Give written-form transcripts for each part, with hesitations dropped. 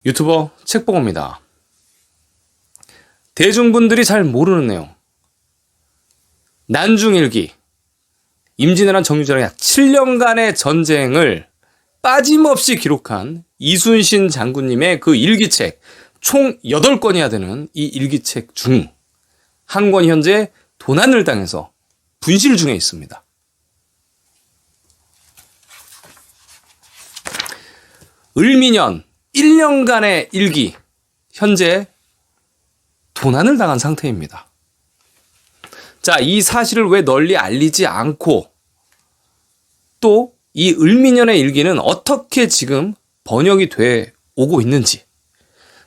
유튜버 책보고입니다. 대중분들이 잘 모르는 내용. 난중일기. 임진왜란 정유재랑 약 7년간의 전쟁을 빠짐없이 기록한 이순신 장군님의 그 일기책, 총 8권이야 되는 이 일기책 중 한 권이 현재 도난을 당해서 분실 중에 있습니다. 을미년 1년간의 일기, 현재 도난을 당한 상태입니다. 자, 이 사실을 왜 널리 알리지 않고 또 이 을미년의 일기는 어떻게 지금 번역이 돼 오고 있는지.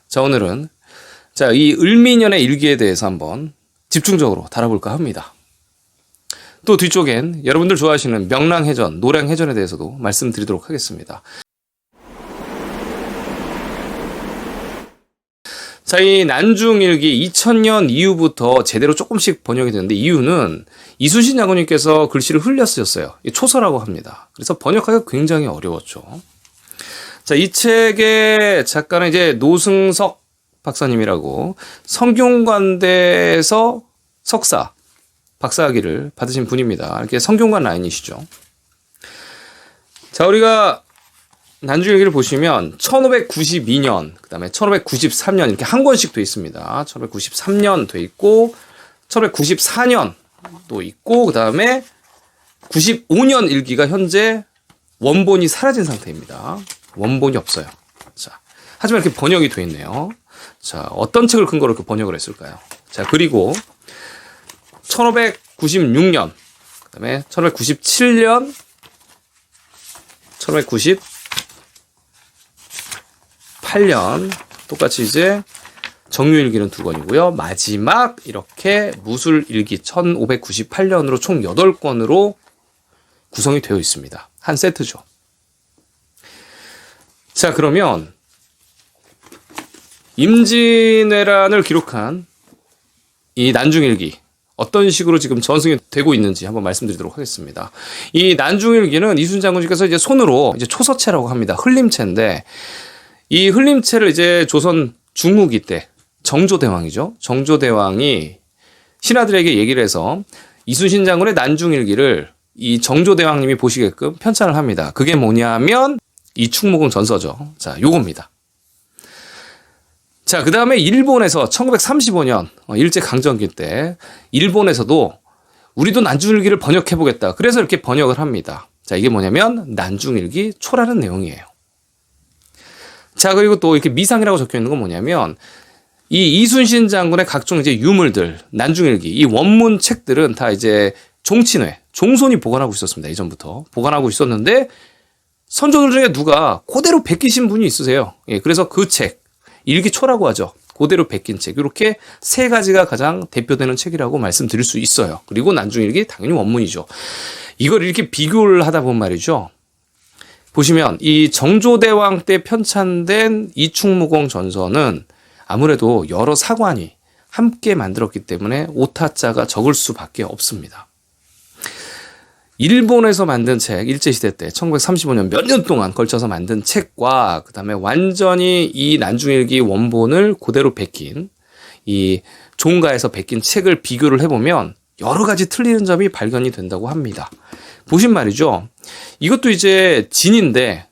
자, 오늘은 이 을미년의 일기에 대해서 한번 집중적으로 다뤄볼까 합니다. 또 뒤쪽엔 여러분들 좋아하시는 명랑해전, 노량해전에 대해서도 말씀드리도록 하겠습니다. 자, 이 난중일기 2000년 이후부터 제대로 조금씩 번역이 되는데 이유는 이순신 장군님께서 글씨를 흘려 쓰셨어요. 초서라고 합니다. 그래서 번역하기가 굉장히 어려웠죠. 자, 이 책의 작가는 이제 노승석 박사님이라고 성균관대에서 석사, 박사학위를 받으신 분입니다. 이렇게 성균관 라인이시죠. 자, 우리가 난중일기를 보시면 1592년, 그 다음에 1593년 이렇게 한 권씩 돼 있습니다. 1593년 돼 있고 1594년 또 있고 그 다음에 95년 일기가 현재 원본이 사라진 상태입니다. 원본이 없어요. 자, 하지만 이렇게 번역이 돼 있네요. 자, 어떤 책을 근거로 이렇게 번역을 했을까요? 자, 그리고 1596년, 그 다음에 1597년, 1598년 똑같이 이제 정유일기는 2권이고요. 마지막 이렇게 무술일기 1598년으로 총 8권으로 구성이 되어 있습니다. 한 세트죠. 자, 그러면 임진왜란을 기록한 이 난중일기 어떤 식으로 지금 전승이 되고 있는지 한번 말씀드리도록 하겠습니다. 이 난중일기는 이순신 장군님께서 이제 손으로 이제 초서체라고 합니다. 흘림체인데 이 흘림체를 이제 조선 중후기 때 정조대왕이죠. 정조대왕이 신하들에게 얘기를 해서 이순신 장군의 난중일기를 이 정조대왕님이 보시게끔 편찬을 합니다. 그게 뭐냐면 이 충무공 전서죠. 자, 요겁니다. 자, 그 다음에 일본에서 1935년 일제강점기 때 일본에서도 우리도 난중일기를 번역해보겠다. 그래서 이렇게 번역을 합니다. 자, 이게 뭐냐면 난중일기 초라는 내용이에요. 자, 그리고 또 이렇게 미상이라고 적혀 있는 건 뭐냐면 이 이순신 장군의 각종 이제 유물들, 난중일기, 이 원문 책들은 다 이제 종친회, 종손이 보관하고 있었습니다. 이전부터 보관하고 있었는데 선조들 중에 누가 그대로 베끼신 분이 있으세요. 예, 그래서 그 책, 일기초라고 하죠. 그대로 베낀 책. 이렇게 3가지가 가장 대표되는 책이라고 말씀드릴 수 있어요. 그리고 난중일기 당연히 원문이죠. 이걸 이렇게 비교를 하다 보면 말이죠. 보시면 이 정조대왕 때 편찬된 이충무공 전서는 아무래도 여러 사관이 함께 만들었기 때문에 오타자가 적을 수밖에 없습니다. 일본에서 만든 책, 일제시대 때 1935년 몇 년 동안 걸쳐서 만든 책과 그 다음에 완전히 이 난중일기 원본을 그대로 베낀 이 종가에서 베낀 책을 비교를 해보면 여러 가지 틀리는 점이 발견이 된다고 합니다. 보신 말이죠. 이것도 이제 진인데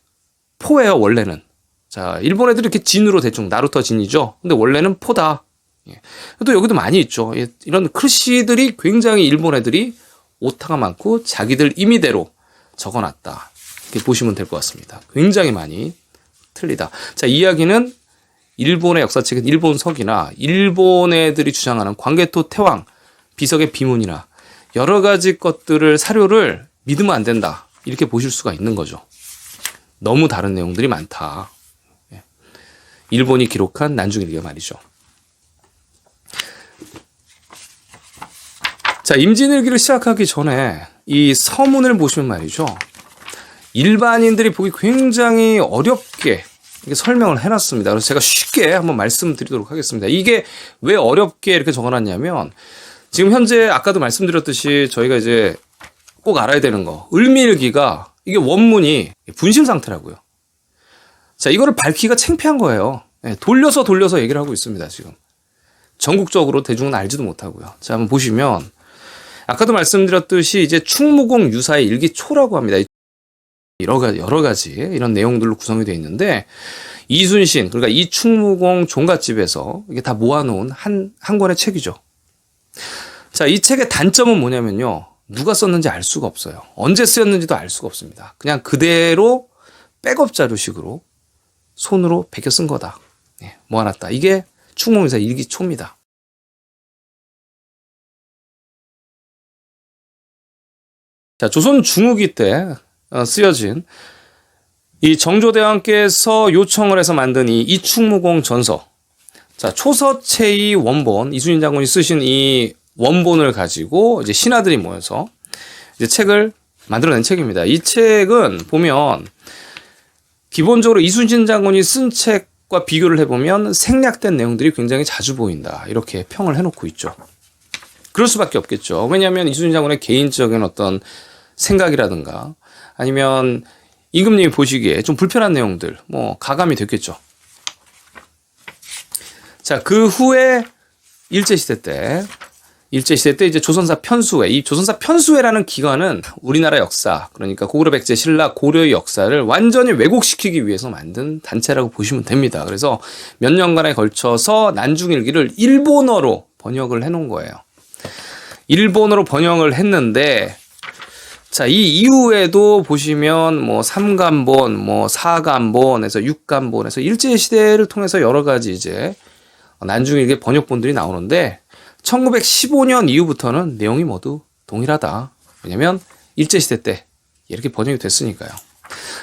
포예요, 원래는. 자, 일본 애들이 이렇게 진으로 대충 나루터 진이죠. 근데 원래는 포다. 예. 또 여기도 많이 있죠. 이런 글씨들이 굉장히 일본 애들이 오타가 많고 자기들 임의대로 적어놨다. 이렇게 보시면 될 것 같습니다. 굉장히 많이 틀리다. 자, 이야기는 일본의 역사책인 일본석이나 일본 애들이 주장하는 광개토 태왕 비석의 비문이나 여러 가지 것들을 사료를 믿으면 안 된다. 이렇게 보실 수가 있는 거죠. 너무 다른 내용들이 많다. 일본이 기록한 난중일기가 말이죠. 자, 임진일기를 시작하기 전에 이 서문을 보시면 말이죠. 일반인들이 보기 굉장히 어렵게 이렇게 설명을 해놨습니다. 그래서 제가 쉽게 한번 말씀드리도록 하겠습니다. 이게 왜 어렵게 이렇게 적어놨냐면 지금 현재 아까도 말씀드렸듯이 저희가 이제 꼭 알아야 되는 거. 을미일기가 이게 원문이 분실 상태라고요. 자, 이거를 밝히기가 창피한 거예요. 예, 돌려서 얘기를 하고 있습니다, 지금. 전국적으로 대중은 알지도 못하고요. 자, 한번 보시면, 아까도 말씀드렸듯이 이제 충무공 유사의 일기초라고 합니다. 여러 가지 이런 내용들로 구성이 되어 있는데, 이순신, 그러니까 이 충무공 종갓집에서 이게 다 모아놓은 한 권의 책이죠. 자, 이 책의 단점은 뭐냐면요. 누가 썼는지 알 수가 없어요. 언제 쓰였는지도 알 수가 없습니다. 그냥 그대로 백업 자료식으로 손으로 베껴 쓴 거다. 예, 모아놨다. 이게 충무공유사 일기초입니다. 자, 조선 중후기 때 쓰여진 이 정조대왕께서 요청을 해서 만든 이 이충무공 전서. 자, 초서체의 원본, 이순신 장군이 쓰신 이 원본을 가지고 이제 신하들이 모여서 이제 책을 만들어낸 책입니다. 이 책은 보면 기본적으로 이순신 장군이 쓴 책과 비교를 해보면 생략된 내용들이 굉장히 자주 보인다. 이렇게 평을 해놓고 있죠. 그럴 수밖에 없겠죠. 왜냐하면 이순신 장군의 개인적인 어떤 생각이라든가 아니면 임금님이 보시기에 좀 불편한 내용들, 가감이 됐겠죠. 자, 그 후에 일제시대 때 이제 조선사 편수회, 이 조선사 편수회라는 기관은 우리나라 역사, 그러니까 고구려 백제 신라 고려의 역사를 완전히 왜곡시키기 위해서 만든 단체라고 보시면 됩니다. 그래서 몇 년간에 걸쳐서 난중일기를 일본어로 번역을 해놓은 거예요. 일본어로 번역을 했는데, 자, 이 이후에도 보시면 3간본, 4간본에서 6간본에서 일제시대를 통해서 여러 가지 이제 난중일기 번역본들이 나오는데 1915년 이후부터는 내용이 모두 동일하다. 왜냐면 일제시대 때 이렇게 번역이 됐으니까요.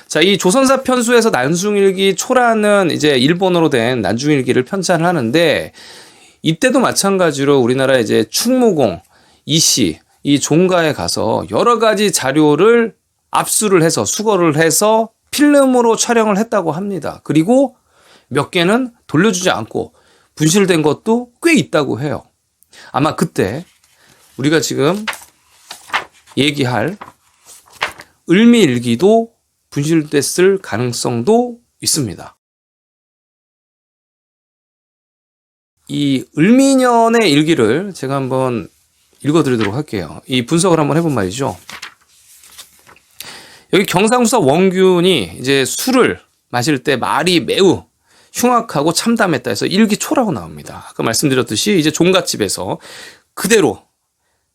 자, 이 조선사 편수에서 난중일기 초라는 이제 일본어로 된 난중일기를 편찬을 하는데 이때도 마찬가지로 우리나라 이제 충무공, 이씨, 이 종가에 가서 여러 가지 자료를 압수를 해서 수거를 해서 필름으로 촬영을 했다고 합니다. 그리고 몇 개는 돌려주지 않고 분실된 것도 꽤 있다고 해요. 아마 그때 우리가 지금 얘기할 을미일기도 분실됐을 가능성도 있습니다. 이 을미년의 일기를 제가 한번 읽어드리도록 할게요. 이 분석을 한번 해본 말이죠. 여기 경상수사 원균이 이제 술을 마실 때 말이 매우 흉악하고 참담했다 해서 일기초라고 나옵니다. 아까 말씀드렸듯이 이제 종갓집에서 그대로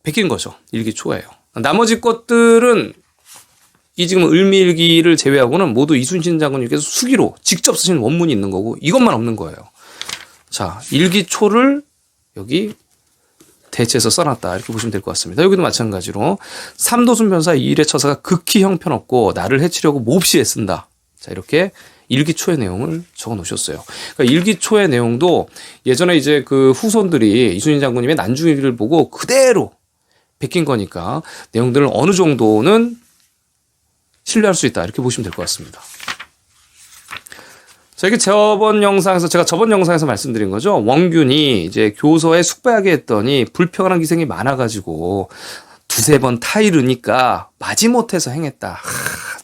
베낀 거죠. 일기초예요. 나머지 것들은 이 지금 을미일기를 제외하고는 모두 이순신 장군님께서 수기로 직접 쓰신 원문이 있는 거고 이것만 없는 거예요. 자, 일기초를 여기 대체해서 써놨다. 이렇게 보시면 될 것 같습니다. 여기도 마찬가지로 삼도순 변사 이 일의 처사가 극히 형편없고 나를 해치려고 몹시 애쓴다. 자, 이렇게 일기초의 내용을 적어 놓으셨어요. 그러니까 일기초의 내용도 예전에 이제 그 후손들이 이순신 장군님의 난중일기를 보고 그대로 베낀 거니까 내용들을 어느 정도는 신뢰할 수 있다. 이렇게 보시면 될 것 같습니다. 자, 이게 제가 저번 영상에서 말씀드린 거죠. 원균이 이제 교서에 숙배하게 했더니 불평하는 기생이 많아가지고 두세 번 타이르니까 마지못해서 행했다.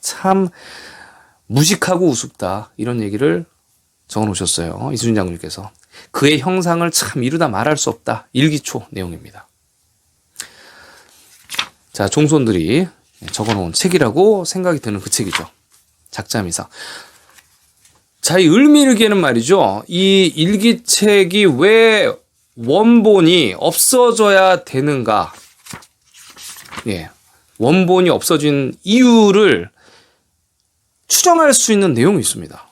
참 무식하고 우습다. 이런 얘기를 적어 놓으셨어요. 이순신 장군님께서. 그의 형상을 참 이루다 말할 수 없다. 일기초 내용입니다. 자, 종손들이 적어 놓은 책이라고 생각이 드는 그 책이죠. 작자미사. 자, 이 을미일기에는 말이죠. 이 일기책이 왜 원본이 없어져야 되는가? 예. 원본이 없어진 이유를 추정할 수 있는 내용이 있습니다.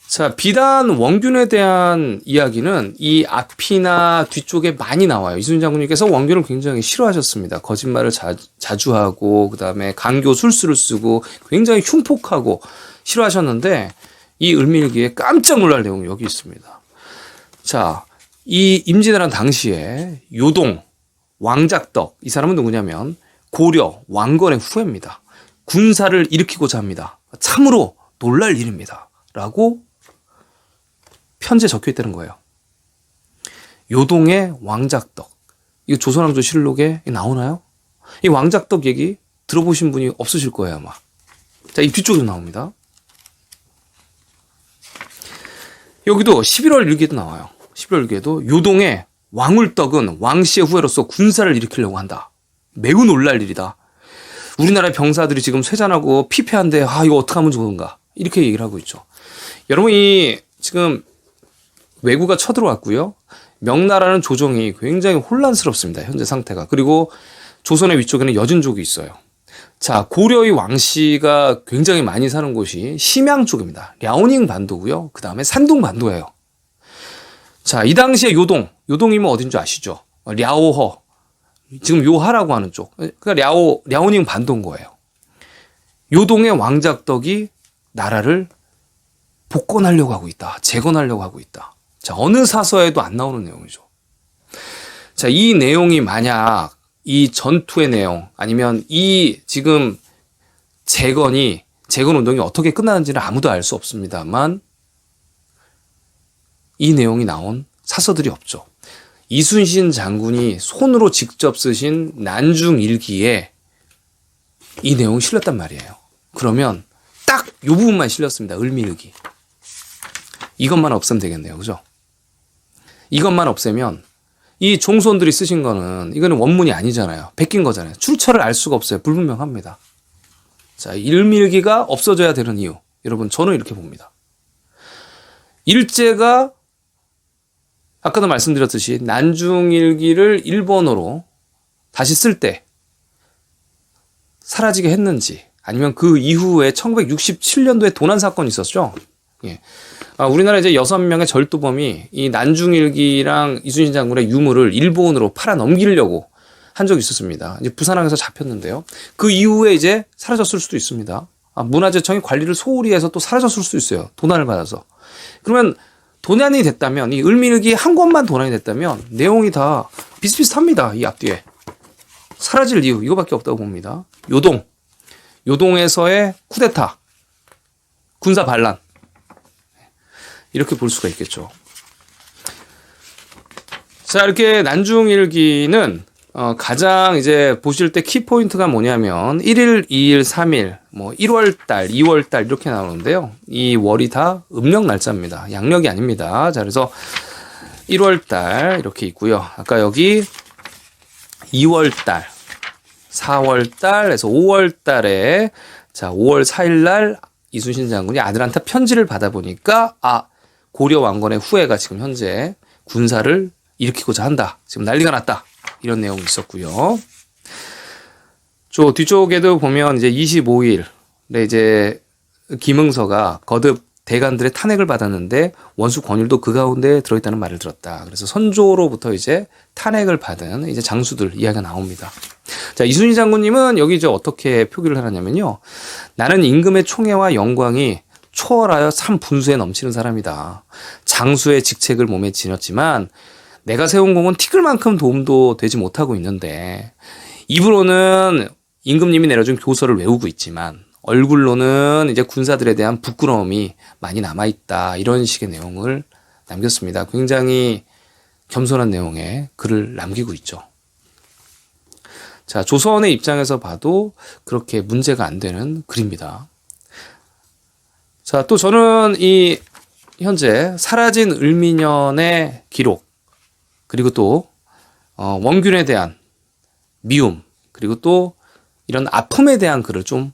자, 비단 원균에 대한 이야기는 이 앞이나 뒤쪽에 많이 나와요. 이순신 장군님께서 원균을 굉장히 싫어하셨습니다. 거짓말을 자주 하고, 그 다음에 강교 술수를 쓰고, 굉장히 흉폭하고 싫어하셨는데, 이 을미일기에 깜짝 놀랄 내용이 여기 있습니다. 자, 이 임진왜란 당시에 요동, 왕작덕, 이 사람은 누구냐면 고려 왕건의 후예입니다. 군사를 일으키고자 합니다. 참으로 놀랄 일입니다. 라고 편지에 적혀 있다는 거예요. 요동의 왕작덕. 이거 조선왕조실록에 나오나요? 이 왕작덕 얘기 들어보신 분이 없으실 거예요, 아마. 자, 이 뒤쪽에도 나옵니다. 여기도 11월 일기에도 나와요. 11월 일기에도 요동의 왕울떡은 왕씨의 후예로서 군사를 일으키려고 한다. 매우 놀랄 일이다. 우리나라의 병사들이 지금 쇠잔하고 피폐한데 이거 어떡하면 좋은가. 이렇게 얘기를 하고 있죠. 여러분 이 지금 왜구가 쳐들어왔고요. 명나라는 조정이 굉장히 혼란스럽습니다. 현재 상태가. 그리고 조선의 위쪽에는 여진족이 있어요. 자, 고려의 왕씨가 굉장히 많이 사는 곳이 심양 쪽입니다. 랴오닝 반도고요. 그 다음에 산둥 반도예요. 자, 이 당시에 요동이면 어딘 줄 아시죠? 랴오허. 지금 요하라고 하는 쪽. 그러니까 랴오닝 반도인 거예요. 요동의 왕작덕이 나라를 복권하려고 하고 있다. 재건하려고 하고 있다. 자, 어느 사서에도 안 나오는 내용이죠. 자, 이 내용이 만약 이 전투의 내용 아니면 이 지금 재건 운동이 어떻게 끝나는지는 아무도 알 수 없습니다만 이 내용이 나온 사서들이 없죠. 이순신 장군이 손으로 직접 쓰신 난중일기에 이 내용이 실렸단 말이에요. 그러면 딱 이 부분만 실렸습니다. 을미일기. 이것만 없애면 되겠네요. 그죠? 이것만 없애면 이 종손들이 쓰신 이거는 원문이 아니잖아요. 베낀 거잖아요. 출처를 알 수가 없어요. 불분명합니다. 자, 을미일기가 없어져야 되는 이유. 여러분, 저는 이렇게 봅니다. 일제가 아까도 말씀드렸듯이 난중일기를 일본어로 다시 쓸 때 사라지게 했는지 아니면 그 이후에 1967년도에 도난 사건이 있었죠. 예. 우리나라 이제 6명의 절도범이 이 난중일기랑 이순신 장군의 유물을 일본으로 팔아 넘기려고 한 적이 있었습니다. 이제 부산항에서 잡혔는데요. 그 이후에 이제 사라졌을 수도 있습니다. 문화재청이 관리를 소홀히 해서 또 사라졌을 수도 있어요. 도난을 받아서. 그러면 도난이 됐다면, 이 을미일기 한 권만 도난이 됐다면 내용이 다 비슷비슷합니다. 이 앞뒤에. 사라질 이유 이거밖에 없다고 봅니다. 요동에서의 쿠데타, 군사 반란. 이렇게 볼 수가 있겠죠. 자, 이렇게 난중일기는 가장 이제 보실 때 키포인트가 뭐냐면 1일, 2일, 3일, 1월달, 2월달 이렇게 나오는데요. 이 월이 다 음력 날짜입니다. 양력이 아닙니다. 자, 그래서 1월달 이렇게 있고요. 아까 여기 2월달, 4월달에서 5월달에 자, 5월 4일 날 이순신 장군이 아들한테 편지를 받아보니까 고려 왕건의 후예가 지금 현재 군사를 일으키고자 한다. 지금 난리가 났다. 이런 내용이 있었고요. 저 뒤쪽에도 보면 이제 25일에 이제 김응서가 거듭 대간들의 탄핵을 받았는데 원수 권율도 그 가운데 들어있다는 말을 들었다. 그래서 선조로부터 이제 탄핵을 받은 이제 장수들 이야기가 나옵니다. 자, 이순신 장군님은 여기 이제 어떻게 표기를 하냐면요. 나는 임금의 총애와 영광이 초월하여 참 분수에 넘치는 사람이다. 장수의 직책을 몸에 지녔지만 내가 세운 공은 티끌만큼 도움도 되지 못하고 있는데 입으로는 임금님이 내려준 교서를 외우고 있지만 얼굴로는 이제 군사들에 대한 부끄러움이 많이 남아있다. 이런 식의 내용을 남겼습니다. 굉장히 겸손한 내용의 글을 남기고 있죠. 자, 조선의 입장에서 봐도 그렇게 문제가 안 되는 글입니다. 자, 또 저는 이 현재 사라진 을미년의 기록, 그리고 또 원균에 대한 미움, 그리고 또 이런 아픔에 대한 글을 좀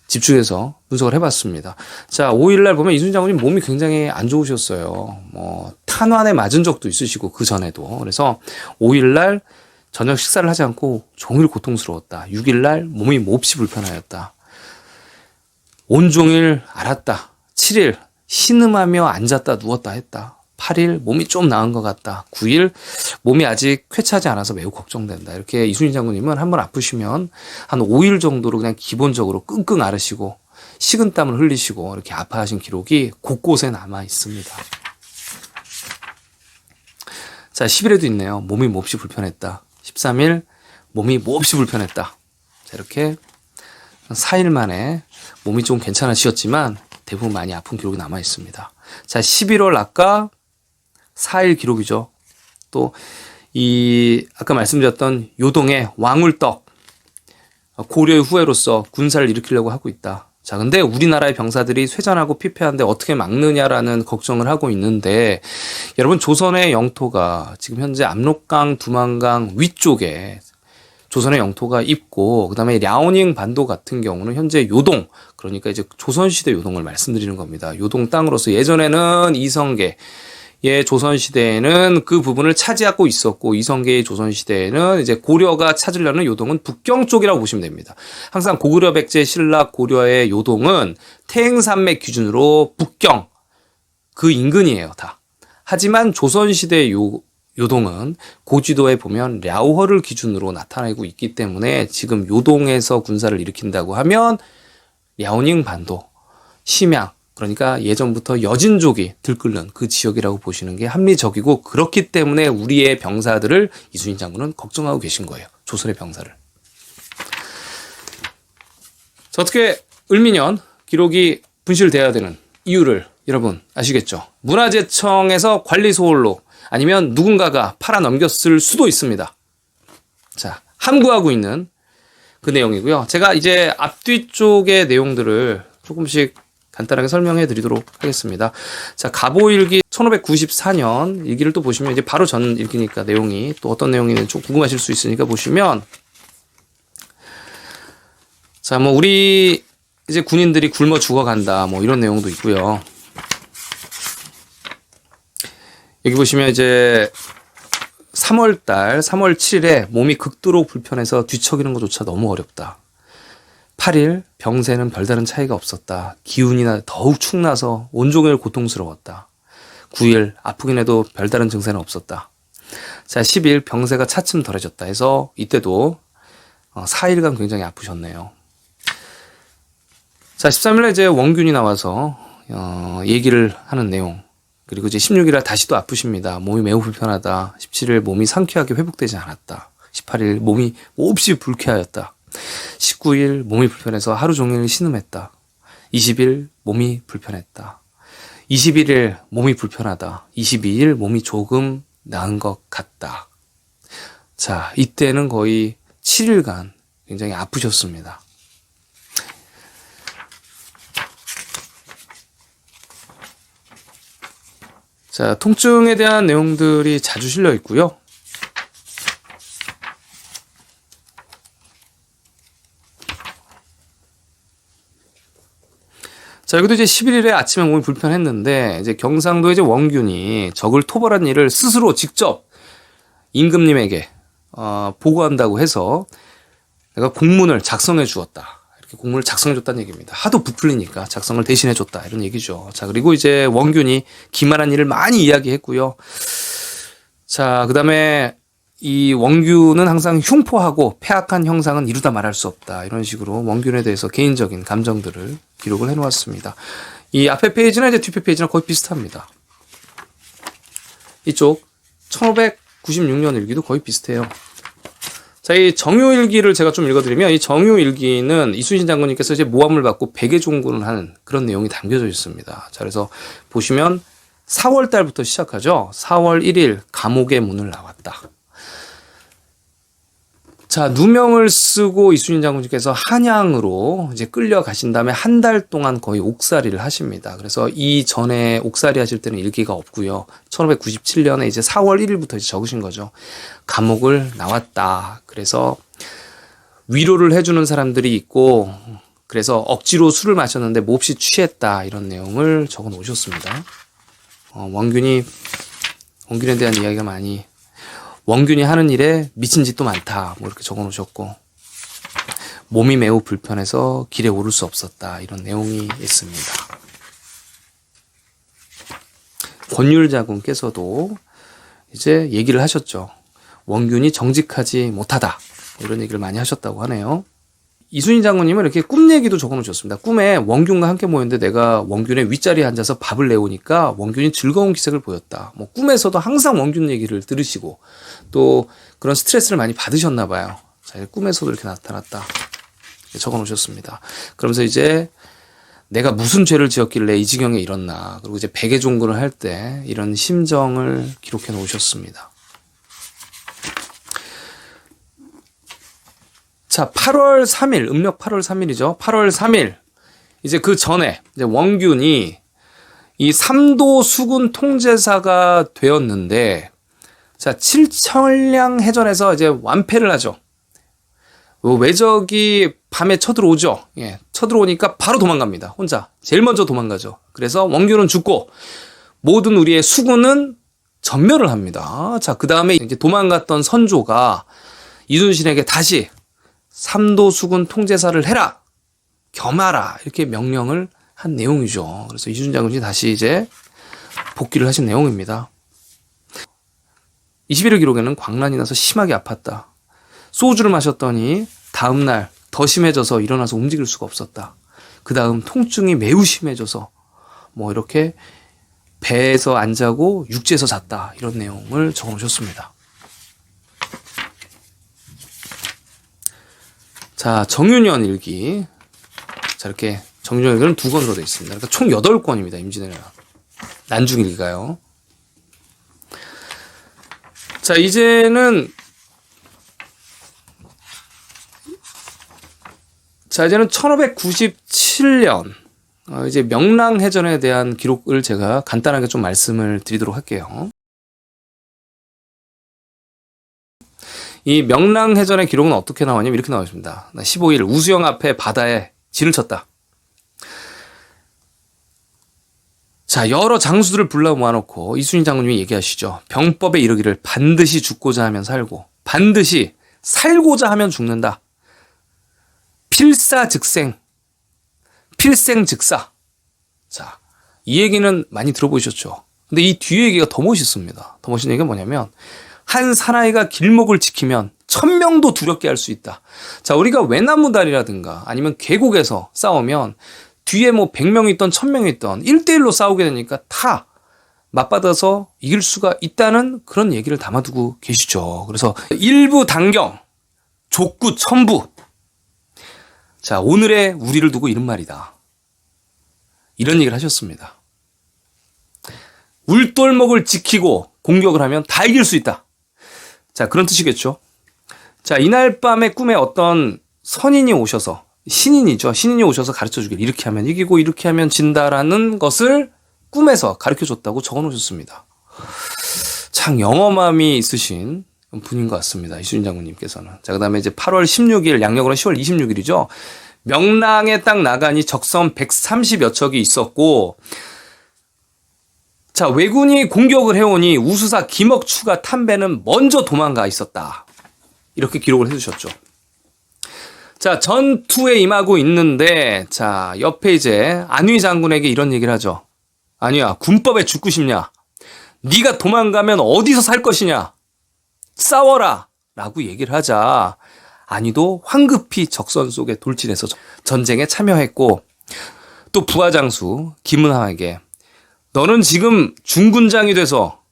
집중해서 분석을 해봤습니다. 자, 5일날 보면 이순신 장군님 몸이 굉장히 안 좋으셨어요. 탄환에 맞은 적도 있으시고 그 전에도. 그래서 5일날 저녁 식사를 하지 않고 종일 고통스러웠다. 6일날 몸이 몹시 불편하였다. 온종일 앓았다. 7일 신음하며 앉았다 누웠다 했다. 8일 몸이 좀 나은 것 같다. 9일 몸이 아직 쾌차지 않아서 매우 걱정된다. 이렇게 이순신 장군님은 한번 아프시면 한 5일 정도로 그냥 기본적으로 끙끙 앓으시고 식은땀을 흘리시고 이렇게 아파하신 기록이 곳곳에 남아 있습니다. 자, 10일에도 있네요. 몸이 몹시 불편했다. 13일 몸이 몹시 불편했다. 자, 이렇게 4일 만에 몸이 좀 괜찮아지셨지만 대부분 많이 아픈 기록이 남아 있습니다. 자, 11월 아까 4일 기록이죠. 또 이 아까 말씀드렸던 요동의 왕울떡 고려의 후예로서 군사를 일으키려고 하고 있다. 자, 근데 우리나라의 병사들이 쇠잔하고 피폐한데 어떻게 막느냐라는 걱정을 하고 있는데, 여러분, 조선의 영토가 지금 현재 압록강, 두만강 위쪽에 조선의 영토가 있고, 그 다음에 랴오닝 반도 같은 경우는 현재 요동, 그러니까 이제 조선시대 요동을 말씀드리는 겁니다. 요동 땅으로서 예전에는 이성계, 예, 조선시대에는 그 부분을 차지하고 있었고, 이성계의 조선시대에는 이제 고려가 찾으려는 요동은 북경 쪽이라고 보시면 됩니다. 항상 고구려 백제 신라 고려의 요동은 태행산맥 기준으로 북경, 그 인근이에요, 다. 하지만 조선시대의 요동은 고지도에 보면 랴오허를 기준으로 나타나고 있기 때문에 지금 요동에서 군사를 일으킨다고 하면 랴오닝 반도, 심양, 그러니까 예전부터 여진족이 들끓는 그 지역이라고 보시는 게 합리적이고, 그렇기 때문에 우리의 병사들을 이순신 장군은 걱정하고 계신 거예요. 조선의 병사를. 자, 어떻게 을미년 기록이 분실돼야 되는 이유를 여러분 아시겠죠? 문화재청에서 관리소홀로 아니면 누군가가 팔아넘겼을 수도 있습니다. 자, 함구하고 있는 그 내용이고요. 제가 이제 앞뒤 쪽의 내용들을 조금씩 간단하게 설명해 드리도록 하겠습니다. 자, 가보일기 1594년 일기를 또 보시면 이제 바로 전 일기니까 내용이 또 어떤 내용인지 좀 궁금하실 수 있으니까 보시면, 자, 뭐 우리 이제 군인들이 굶어 죽어간다 뭐 이런 내용도 있고요. 여기 보시면 이제 3월 7일에 몸이 극도로 불편해서 뒤척이는 것조차 너무 어렵다. 8일 병세는 별다른 차이가 없었다. 기운이나 더욱 축나서 온종일 고통스러웠다. 9일 아프긴 해도 별다른 증세는 없었다. 자, 10일 병세가 차츰 덜해졌다 해서 이때도 4일간 굉장히 아프셨네요. 자, 13일에 이제 원균이 나와서 얘기를 하는 내용. 그리고 이제 16일에 다시 또 아프십니다. 몸이 매우 불편하다. 17일 몸이 상쾌하게 회복되지 않았다. 18일 몸이 몹시 불쾌하였다. 19일 몸이 불편해서 하루 종일 신음했다. 20일 몸이 불편했다. 21일 몸이 불편하다. 22일 몸이 조금 나은 것 같다. 자, 이때는 거의 7일간 굉장히 아프셨습니다. 자, 통증에 대한 내용들이 자주 실려 있고요. 자, 여기도 이제 11일에 아침에 몸이 불편했는데, 이제 경상도에 이제 원균이 적을 토벌한 일을 스스로 직접 임금님에게, 보고한다고 해서 내가 공문을 작성해 주었다. 이렇게 공문을 작성해 줬다는 얘기입니다. 하도 부풀리니까 작성을 대신해 줬다. 이런 얘기죠. 자, 그리고 이제 원균이 기만한 일을 많이 이야기했고요. 자, 그 다음에 이 원균은 항상 흉포하고 폐악한 형상은 이루다 말할 수 없다. 이런 식으로 원균에 대해서 개인적인 감정들을 기록을 해놓았습니다. 이 앞에 페이지나 이제 뒤에 페이지랑 거의 비슷합니다. 이쪽 1596년 일기도 거의 비슷해요. 자, 이 정유일기를 제가 좀 읽어드리면, 이 정유일기는 이순신 장군님께서 이제 모함을 받고 백의종군을 하는 그런 내용이 담겨져 있습니다. 자, 그래서 보시면 4월 달부터 시작하죠. 4월 1일 감옥의 문을 나왔다. 자, 누명을 쓰고 이순신 장군님께서 한양으로 이제 끌려가신 다음에 한 달 동안 거의 옥살이를 하십니다. 그래서 이 전에 옥살이 하실 때는 일기가 없고요. 1597년에 이제 4월 1일부터 이제 적으신 거죠. 감옥을 나왔다. 그래서 위로를 해주는 사람들이 있고, 그래서 억지로 술을 마셨는데 몹시 취했다. 이런 내용을 적어 놓으셨습니다. 원균에 대한 이야기가 많이, 원균이 하는 일에 미친 짓도 많다. 뭐 이렇게 적어 놓으셨고, 몸이 매우 불편해서 길에 오를 수 없었다. 이런 내용이 있습니다. 권율 자군께서도 이제 얘기를 하셨죠. 원균이 정직하지 못하다. 이런 얘기를 많이 하셨다고 하네요. 이순신 장군님은 이렇게 꿈 얘기도 적어 놓으셨습니다. 꿈에 원균과 함께 모였는데 내가 원균의 윗자리에 앉아서 밥을 내오니까 원균이 즐거운 기색을 보였다. 뭐 꿈에서도 항상 원균 얘기를 들으시고 또 그런 스트레스를 많이 받으셨나 봐요. 자, 꿈에서도 이렇게 나타났다. 적어 놓으셨습니다. 그러면서 이제 내가 무슨 죄를 지었길래 이 지경에 이렇나. 그리고 이제 백의종군을 할 때 이런 심정을 기록해 놓으셨습니다. 자, 8월 3일, 음력 8월 3일이죠. 8월 3일, 이제 그 전에 이제 원균이 이 삼도 수군 통제사가 되었는데, 자, 칠천량 해전에서 이제 완패를 하죠. 외적이 밤에 쳐들어오죠. 예, 쳐들어오니까 바로 도망갑니다. 혼자. 제일 먼저 도망가죠. 그래서 원균은 죽고, 모든 우리의 수군은 전멸을 합니다. 자, 그 다음에 이제 도망갔던 선조가 이순신에게 다시 삼도 수군 통제사를 해라! 겸하라! 이렇게 명령을 한 내용이죠. 그래서 이순신 장군이 다시 이제 복귀를 하신 내용입니다. 21일 기록에는 광란이 나서 심하게 아팠다. 소주를 마셨더니 다음날 더 심해져서 일어나서 움직일 수가 없었다. 그 다음 통증이 매우 심해져서 뭐 이렇게 배에서 안 자고 육지에서 잤다. 이런 내용을 적어 놓으셨습니다. 자, 정윤현 일기. 자, 이렇게 정윤현 일기는 2권으로 되어 있습니다. 그러니까 총 8권입니다. 임진왜란 난중 일기가요. 자, 이제는 1597년 이제 명랑해전에 대한 기록을 제가 간단하게 좀 말씀을 드리도록 할게요. 이 명랑해전의 기록은 어떻게 나왔냐면 이렇게 나와 있습니다. 15일 우수영 앞에 바다에 진을 쳤다. 자, 여러 장수들을 불러 모아놓고 이순신 장군님이 얘기하시죠. 병법에 이르기를 반드시 죽고자 하면 살고 반드시 살고자 하면 죽는다. 필사즉생, 필생즉사. 자, 이 얘기는 많이 들어보셨죠. 근데 이 뒤에 얘기가 더 멋있습니다. 더 멋있는 얘기가 뭐냐면 한 사나이가 길목을 지키면 1000명도 두렵게 할 수 있다. 자, 우리가 외나무다리라든가 아니면 계곡에서 싸우면 뒤에 뭐 100명이 있던 1000명이 있던 1대1로 싸우게 되니까 다 맞받아서 이길 수가 있다는 그런 얘기를 담아두고 계시죠. 그래서 일부 단경, 족구 천부. 자, 오늘의 우리를 두고 이런 말이다. 이런 얘기를 하셨습니다. 울돌목을 지키고 공격을 하면 다 이길 수 있다. 자, 그런 뜻이겠죠. 자, 이날 밤에 꿈에 어떤 선인이 오셔서, 신인이죠. 신인이 오셔서 가르쳐 주길 이렇게 하면 이기고 이렇게 하면 진다라는 것을 꿈에서 가르쳐 줬다고 적어 놓으셨습니다. 참 영험함이 있으신 분인 것 같습니다. 이순신 장군님께서는. 자, 그 다음에 이제 8월 16일, 양력으로는 10월 26일이죠. 명랑에 딱 나가니 적선 130여 척이 있었고, 자, 왜군이 공격을 해오니 우수사 김억추가 탐배는 먼저 도망가 있었다. 이렇게 기록을 해주셨죠. 자, 전투에 임하고 있는데, 자, 옆에 이제 안위 장군에게 이런 얘기를 하죠. 아니야, 군법에 죽고 싶냐? 네가 도망가면 어디서 살 것이냐? 싸워라! 라고 얘기를 하자 안위도 황급히 적선 속에 돌진해서 전쟁에 참여했고, 또 부하장수 김은하에게 너는 지금 중군장이 돼서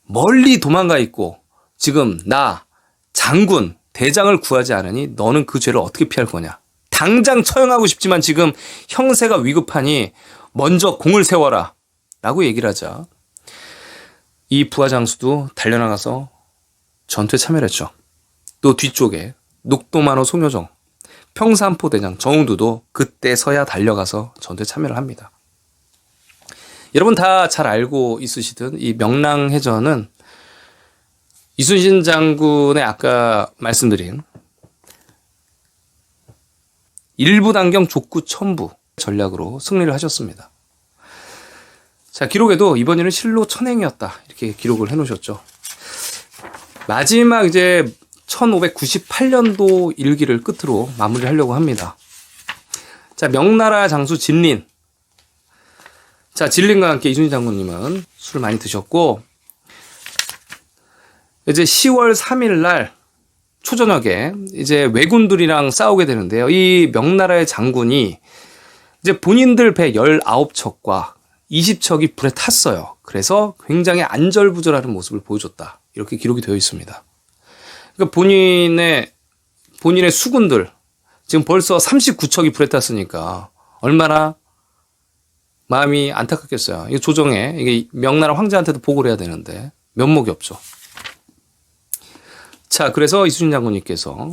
멀리 도망가 있고 지금 나 장군 대장을 구하지 않으니 너는 그 죄를 어떻게 피할 거냐? 당장 처형하고 싶지만 지금 형세가 위급하니 먼저 공을 세워라 라고 얘기를 하자 이 부하장수도 달려나가서 전투에 참여를 했죠. 또 뒤쪽에 녹도만호 송효정, 평산포 대장 정웅두도 그때서야 달려가서 전투에 참여를 합니다. 여러분 다 잘 알고 있으시듯 이 명랑해전은 이순신 장군의 아까 말씀드린 일부 단경 족구 천부 전략으로 승리를 하셨습니다. 자, 기록에도 이번 일은 실로 천행이었다 이렇게 기록을 해놓으셨죠. 마지막 이제 1598년도 일기를 끝으로 마무리하려고 합니다. 자, 명나라 장수 진린. 자, 진린과 함께 이순신 장군님은 술을 많이 드셨고, 이제 10월 3일 날 초저녁에 이제 왜군들이랑 싸우게 되는데요. 이 명나라의 장군이 이제 본인들 배 19척과 20척이 불에 탔어요. 그래서 굉장히 안절부절하는 모습을 보여줬다. 이렇게 기록이 되어 있습니다. 그러니까 본인의 수군들, 지금 벌써 39척이 불에 탔으니까 얼마나 마음이 안타깝겠어요. 이거 조정에, 이게 명나라 황제한테도 보고를 해야 되는데 면목이 없죠. 자, 그래서 이순신 장군님께서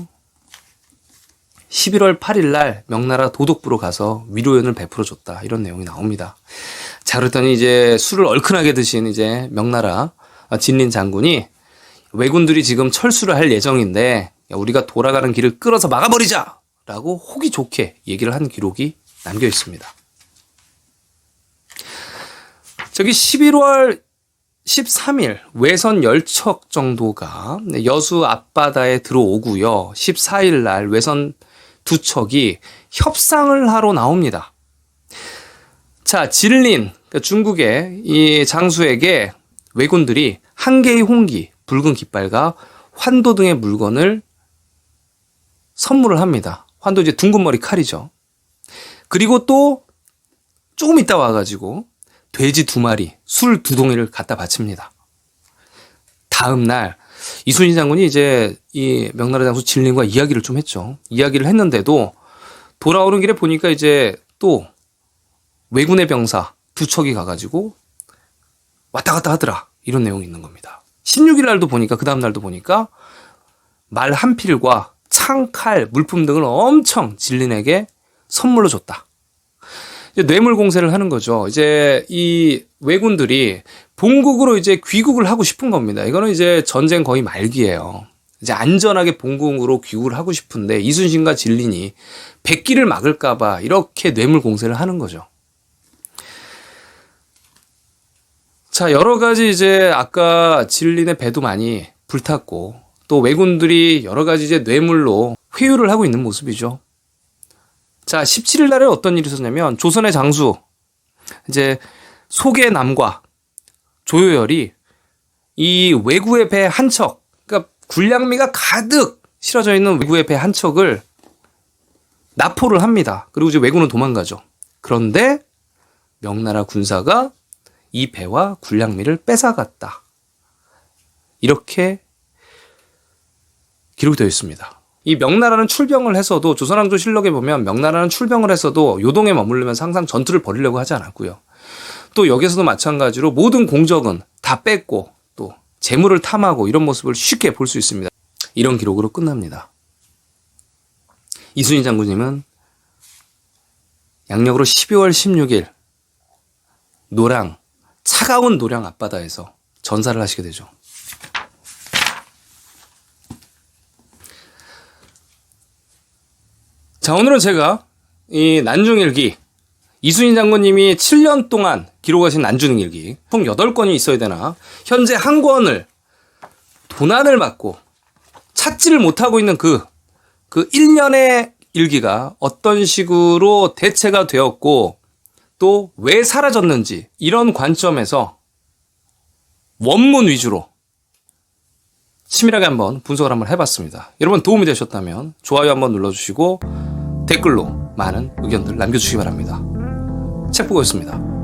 11월 8일 날 명나라 도독부로 가서 위로연을 베풀어줬다. 이런 내용이 나옵니다. 자, 그랬더니 이제 술을 얼큰하게 드신 이제 명나라 진린 장군이 왜군들이 지금 철수를 할 예정인데 야, 우리가 돌아가는 길을 끌어서 막아버리자! 라고 호기 좋게 얘기를 한 기록이 남겨 있습니다. 저기 11월 13일 외선 열척 정도가 여수 앞바다에 들어오고요. 14일 날 외선 두 척이 협상을 하러 나옵니다. 자, 진린, 그러니까 중국의 이 장수에게 왜군들이 한 개의 홍기, 붉은 깃발과 환도 등의 물건을 선물을 합니다. 환도 이제 둥근 머리 칼이죠. 그리고 또 조금 있다 와가지고 돼지 2마리, 술 2동이를 갖다 바칩니다. 다음 날 이순신 장군이 이제 이 명나라 장수 진린과 이야기를 좀 했죠. 이야기를 했는데도 돌아오는 길에 보니까 이제 또 왜군의 병사 2척이 가가지고 왔다 갔다 하더라. 이런 내용이 있는 겁니다. 16일 날도 보니까 그 다음 날도 보니까 말 한 필과 창, 칼, 물품 등을 엄청 진린에게 선물로 줬다. 이제 뇌물 공세를 하는 거죠. 이제 이 왜군들이 본국으로 이제 귀국을 하고 싶은 겁니다. 이거는 이제 전쟁 거의 말기예요. 이제 안전하게 본국으로 귀국을 하고 싶은데 이순신과 진린이 백기를 막을까봐 이렇게 뇌물 공세를 하는 거죠. 자, 여러 가지 이제 아까 진린의 배도 많이 불탔고 또 왜군들이 여러 가지 이제 뇌물로 회유를 하고 있는 모습이죠. 자, 17일 날에 어떤 일이 있었냐면 조선의 장수 이제 소계남과 조효열이 이 왜구의 배 한 척, 그러니까 군량미가 가득 실어져 있는 왜구의 배 한 척을 납포를 합니다. 그리고 이제 왜구는 도망가죠. 그런데 명나라 군사가 이 배와 군량미를 뺏어갔다. 이렇게 기록이 되어 있습니다. 이 명나라는 출병을 했어도 조선왕조실록에 보면 명나라는 출병을 했어도 요동에 머무르면서 항상 전투를 벌이려고 하지 않았고요. 또 여기서도 마찬가지로 모든 공적은 다 뺏고 또 재물을 탐하고 이런 모습을 쉽게 볼 수 있습니다. 이런 기록으로 끝납니다. 이순신 장군님은 양력으로 12월 16일 노량, 차가운 노량 앞바다에서 전사를 하시게 되죠. 자, 오늘은 제가 이 난중일기, 이순신 장군님이 7년 동안 기록하신 난중일기, 총 8권이 있어야 되나, 현재 한 권을 도난을 맞고 찾지를 못하고 있는 그 1년의 일기가 어떤 식으로 대체가 되었고, 또 왜 사라졌는지, 이런 관점에서 원문 위주로 치밀하게 한번 분석을 한번 해봤습니다. 여러분 도움이 되셨다면 좋아요 한번 눌러주시고 댓글로 많은 의견들 남겨주시기 바랍니다. 책 보고 있습니다.